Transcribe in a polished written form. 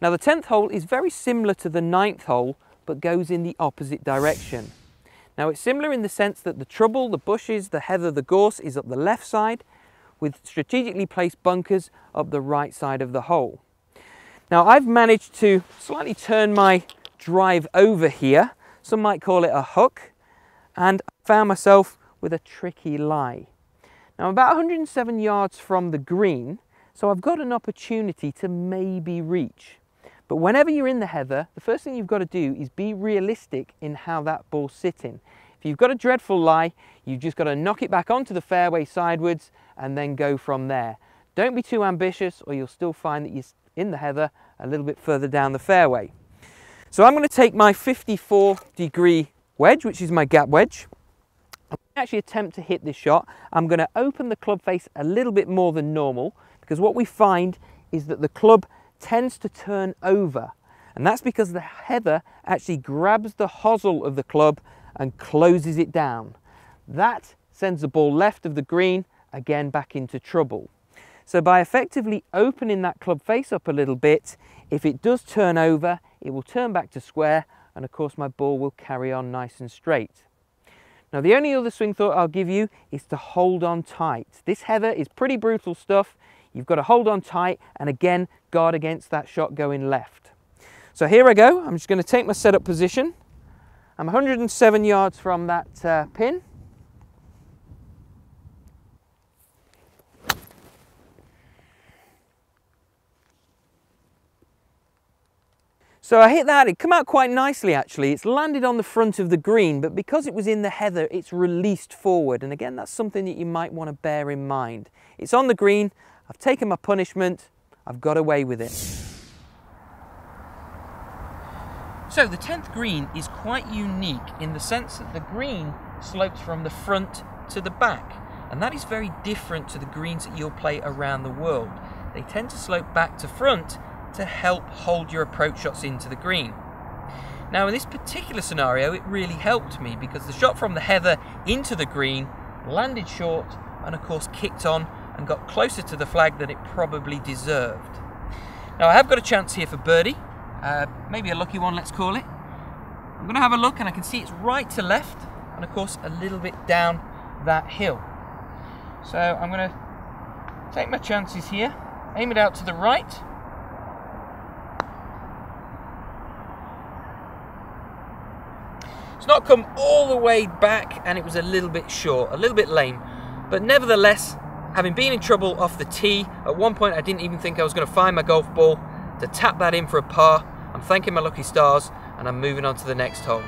Now the 10th hole is very similar to the 9th hole, but goes in the opposite direction. Now it's similar in the sense that the trouble, the bushes, the heather, the gorse is up the left side, with strategically placed bunkers up the right side of the hole. Now I've managed to slightly turn my drive over here, some might call it a hook, and I found myself with a tricky lie. Now I'm about 107 yards from the green, so I've got an opportunity to maybe reach. But whenever you're in the heather, the first thing you've got to do is be realistic in how that ball's sitting. If you've got a dreadful lie, you've just got to knock it back onto the fairway sidewards and then go from there. Don't be too ambitious, or you'll still find that you're in the heather a little bit further down the fairway. So I'm going to take my 54-degree wedge, which is my gap wedge. I'm going to actually attempt to hit this shot. I'm going to open the club face a little bit more than normal, because what we find is that the club tends to turn over, and that's because the heather actually grabs the hosel of the club and closes it down. That sends the ball left of the green, again back into trouble. So by effectively opening that club face up a little bit, if it does turn over, it will turn back to square, and of course my ball will carry on nice and straight. Now the only other swing thought I'll give you is to hold on tight. This heather is pretty brutal stuff. You've got to hold on tight and again guard against that shot going left. So here I go. I'm just going to take my setup position. I'm 107 yards from that pin. So I hit that, it came out quite nicely actually. It's landed on the front of the green, but because it was in the heather, it's released forward. And again, that's something that you might want to bear in mind. It's on the green, I've taken my punishment, I've got away with it. So the 10th green is quite unique in the sense that the green slopes from the front to the back. And that is very different to the greens that you'll play around the world. They tend to slope back to front to help hold your approach shots into the green. Now in this particular scenario, it really helped me because the shot from the heather into the green landed short and of course kicked on and got closer to the flag than it probably deserved. Now I have got a chance here for birdie, maybe a lucky one let's call it. I'm going to have a look and I can see it's right to left and of course a little bit down that hill. So I'm going to take my chances here, aim it out to the right. It's not come all the way back and it was a little bit short, a little bit lame, but nevertheless, having been in trouble off the tee, at one point I didn't even think I was going to find my golf ball, to tap that in for a par. I'm thanking my lucky stars and I'm moving on to the next hole.